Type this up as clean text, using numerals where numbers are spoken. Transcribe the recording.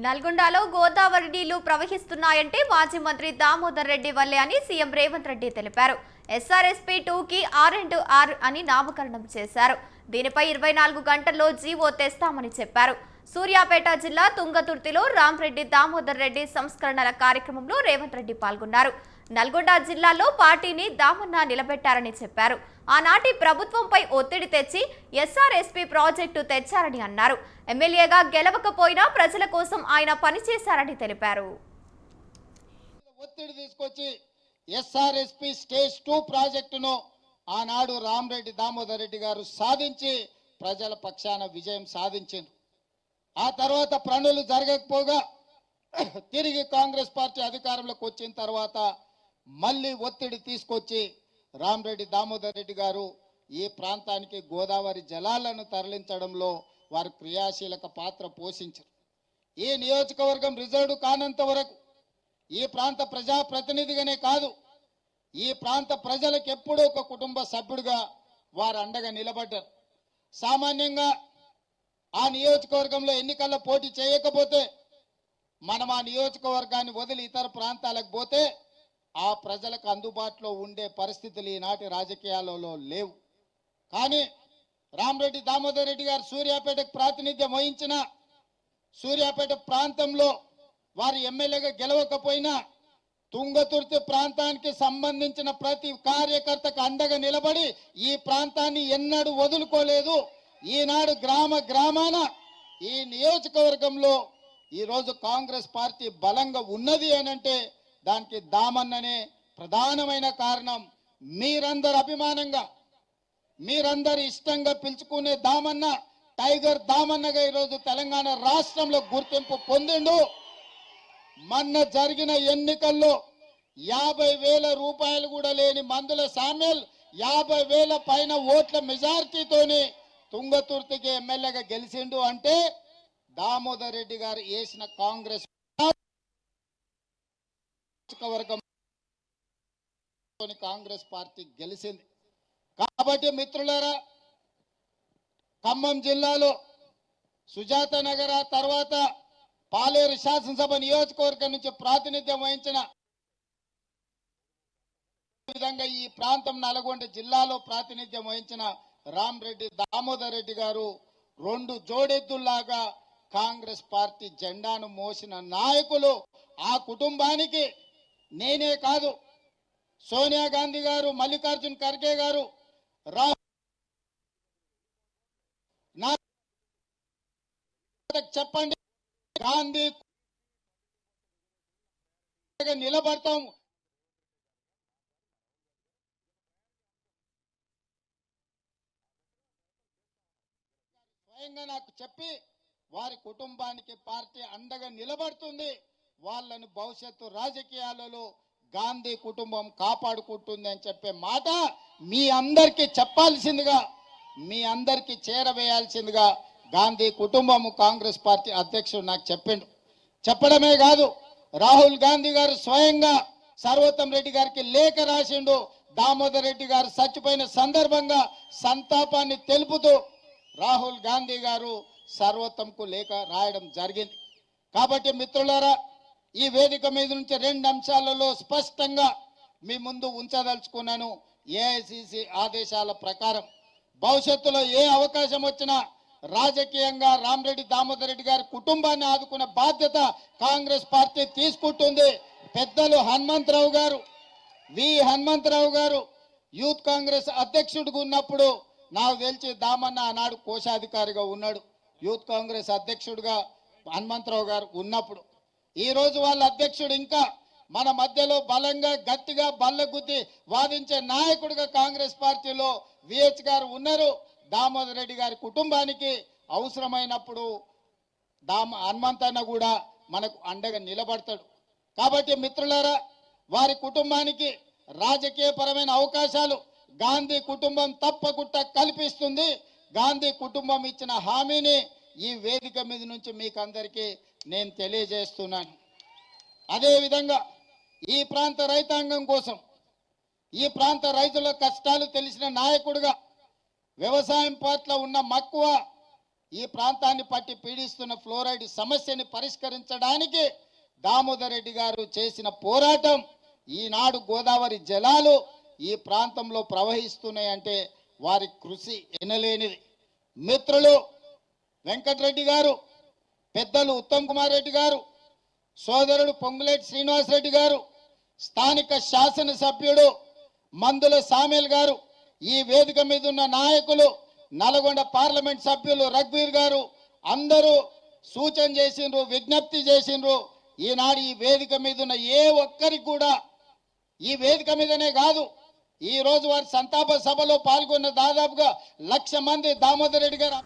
నల్గొండలో గోదావరి నీళ్లు ప్రవహిస్తున్నాయంటే మాజీ మంత్రి దామోదర్ రెడ్డి వల్లే అని సీఎం రేవంత్ రెడ్డి తెలిపారు. ఎస్ఆర్ఎస్పీ 2కి R&R అని నామకరణం చేశారు. దీనిపై 24 గంటల్లో జీవో తెస్తామని చెప్పారు. సూర్యాపేట జిల్లా తుంగతుర్తిలో రాంరెడ్డి దామోదర్ రెడ్డి సంస్కరణల కార్యక్రమంలో రేవంత్ రెడ్డి పాల్గొన్నారు. నల్గొండ జిల్లాలో పార్టీని దామన్న నిలబెట్టారని చెప్పారు. ఆనాటి ప్రభుత్వంపై ఒత్తిడి తెచ్చి ఎస్ఆర్ఎస్పీ ప్రాజెక్టు తెచ్చారని అన్నారు. ఎమ్మెల్యేగా గెలవకపోయినా ప్రజల కోసం ఆయన పనిచేశారని తెలిపారు. ఒత్తిడి తీసుకొచ్చి ఎస్ఆర్ఎస్పీ స్టేజ్ 2 ప్రాజెక్టును ఆనాడు రాంరెడ్డి దామోదర్ రెడ్డి గారు సాధించి ప్రజల పక్షాన విజయం సాధించారు. ఆ తర్వాత పనులు జరగకపోగా తిరిగి కాంగ్రెస్ పార్టీ అధికారంలోకి వచ్చిన తర్వాత మళ్ళీ ఒత్తిడి తీసుకొచ్చి రాంరెడ్డి దామోదర్ రెడ్డి గారు ఈ ప్రాంతానికి గోదావరి జలాలను తరలించడంలో వారు క్రియాశీలక పాత్ర పోషించారు. ఈ నియోజకవర్గం రిజర్వ్ కానంత వరకు ఈ ప్రాంత ప్రజాప్రతినిధిగానే కాదు, ఈ ప్రాంత ప్రజలకు ఎప్పుడూ ఒక కుటుంబ సభ్యుడిగా వారు అండగా నిలబడ్డారు. సామాన్యంగా ఆ నియోజకవర్గంలో ఎన్నికల్లో పోటీ చేయకపోతే మనం ఆ నియోజకవర్గాన్ని వదిలి ఇతర ప్రాంతాలకు పోతే ఆ ప్రజలకు అందుబాటులో ఉండే పరిస్థితులు ఈనాటి రాజకీయాలలో లేవు. కానీ రాంరెడ్డి దామోదర్ రెడ్డి గారు సూర్యాపేటకు ప్రాతినిధ్యం వహించిన సూర్యాపేట ప్రాంతంలో వారి ఎమ్మెల్యేగా గెలవకపోయినా తుంగతుర్తి ప్రాంతానికి సంబంధించిన ప్రతి కార్యకర్తకు అండగా నిలబడి ఈ ప్రాంతాన్ని ఎన్నడూ వదులుకోలేదు. ఈనాడు గ్రామాన ఈ నియోజకవర్గంలో ఈరోజు కాంగ్రెస్ పార్టీ బలంగా ఉన్నది అనంటే దానికి దామన్ననే ప్రధానమైన కారణం. మీరందరు అభిమానంగా మీరందరు ఇష్టంగా పిలుచుకునే దామన్న టైగర్ దామన్నగా ఈరోజు తెలంగాణ రాష్ట్రంలో గుర్తింపు పొందిండు. మొన్న జరిగిన ఎన్నికల్లో 50,000 రూపాయలు కూడా లేని మందుల సామ్యల్ 50,000 పైన ఓట్ల మెజార్టీతోని తుంగతుర్తికి ఎమ్మెల్యేగా గెలిచిండు అంటే దామోదర్ రెడ్డి గారు వేసిన కాంగ్రెస్ వర్గం కాంగ్రెస్ పార్టీ గెలిచింది. కాబట్టి మిత్రులారా, ఖమ్మం జిల్లాలో సుజాత నగర తర్వాత పాలేరు శాసనసభ నియోజకవర్గం నుంచి ప్రాతినిధ్యం వహించిన విధంగా ఈ ప్రాంతం నల్గొండ జిల్లాలో ప్రాతినిధ్యం వహించిన రాంరెడ్డి దామోదర్ రెడ్డి గారు 2 జోడెద్దుల్లాగా కాంగ్రెస్ పార్టీ జెండాను మోసిన నాయకులు. ఆ కుటుంబానికి నేనే కాదు, సోనియా గాంధీ గారు, మల్లికార్జున్ ఖర్గే గారు, చెప్పండి, గాంధీ నిలబడతాం. స్వయంగా నాకు చెప్పి వారి కుటుంబానికి పార్టీ అండగా నిలబడుతుంది, వాళ్ళను భవిష్యత్తు రాజకీయాలలో గాంధీ కుటుంబం కాపాడుకుంటుంది అని చెప్పే మాట మీ అందరికీ చెప్పాల్సిందిగా, మీ అందరికీ చేరవేయాల్సిందిగా గాంధీ కుటుంబం కాంగ్రెస్ పార్టీ అధ్యక్షుడు నాకు చెప్పిండు. చెప్పడమే కాదు, రాహుల్ గాంధీ గారు స్వయంగా సర్వోత్తం రెడ్డి గారికి లేఖ రాసిండు. దామోదర్ రెడ్డి గారు చచ్చిపోయిన సందర్భంగా సంతాపాన్ని తెలుపుతూ రాహుల్ గాంధీ గారు సర్వోత్తంకు లేఖ రాయడం జరిగింది. కాబట్టి మిత్రులారా, ఈ వేదిక మీద నుంచి 2 అంశాలలో స్పష్టంగా మీ ముందు ఉంచదలుచుకున్నాను. ఏఐసిసి ఆదేశాల ప్రకారం భవిష్యత్తులో ఏ అవకాశం వచ్చినా రాజకీయంగా రాంరెడ్డి దామోదర్ రెడ్డి గారి కుటుంబాన్ని ఆదుకునే బాధ్యత కాంగ్రెస్ పార్టీ తీసుకుంటుంది. పెద్దలు హనుమంతరావు గారు యూత్ కాంగ్రెస్ అధ్యక్షుడిగా ఉన్నప్పుడు నాకు తెలిసి దామన్న ఆనాడు కోశాధికారిగా ఉన్నాడు. యూత్ కాంగ్రెస్ అధ్యక్షుడిగా హనుమంతరావు గారు ఉన్నప్పుడు ఈ రోజు వాళ్ళ అధ్యక్షుడు ఇంకా మన మధ్యలో బలంగా గట్టిగా బల్లగుద్ది వాదించే నాయకుడిగా కాంగ్రెస్ పార్టీలో విహెచ్ గారు ఉన్నారు. దామోదర్ రెడ్డి గారి కుటుంబానికి అవసరమైనప్పుడు హనుమంతన్న కూడా మనకు అండగా నిలబడతాడు. కాబట్టి మిత్రులారా, వారి కుటుంబానికి రాజకీయపరమైన అవకాశాలు గాంధీ కుటుంబం తప్పకుండా కల్పిస్తుంది. గాంధీ కుటుంబం ఇచ్చిన హామీని ఈ వేదిక మీద నుంచి మీకు అందరికీ నేను తెలియజేస్తున్నాను. అదేవిధంగా ఈ ప్రాంత రైతాంగం కోసం, ఈ ప్రాంత రైతుల కష్టాలు తెలిసిన నాయకుడిగా, వ్యవసాయం పట్ల ఉన్న మక్కువ, ఈ ప్రాంతాన్ని పట్టి పీడిస్తున్న ఫ్లోరైడ్ సమస్యని పరిష్కరించడానికి దామోదర్ రెడ్డి గారు చేసిన పోరాటం, ఈనాడు గోదావరి జలాలు ఈ ప్రాంతంలో ప్రవహిస్తున్నాయంటే వారి కృషి ఎనలేనిది. మిత్రులు వెంకటరెడ్డి గారు, పెద్దలు ఉత్తమ్ కుమార్ రెడ్డి గారు, సోదరుడు పొంగులేటి శ్రీనివాసరెడ్డి గారు, స్థానిక శాసనసభ్యుడు మందుల సామేల్ గారు, ఈ వేదిక మీద ఉన్న నాయకులు, నల్గొండ పార్లమెంట్ సభ్యులు రఘువీర్ గారు అందరూ సూచన చేసిండ్రు, విజ్ఞప్తి చేసిండ్రు. ఈనాడు ఈ వేదిక మీద ఉన్న ఏ ఒక్కరికి కూడా, ఈ వేదిక మీదనే కాదు, ఈ రోజు వారి సంతాప సభలో పాల్గొన్న దాదాపుగా 1,00,000 మంది దామోదర్ రెడ్డి గారు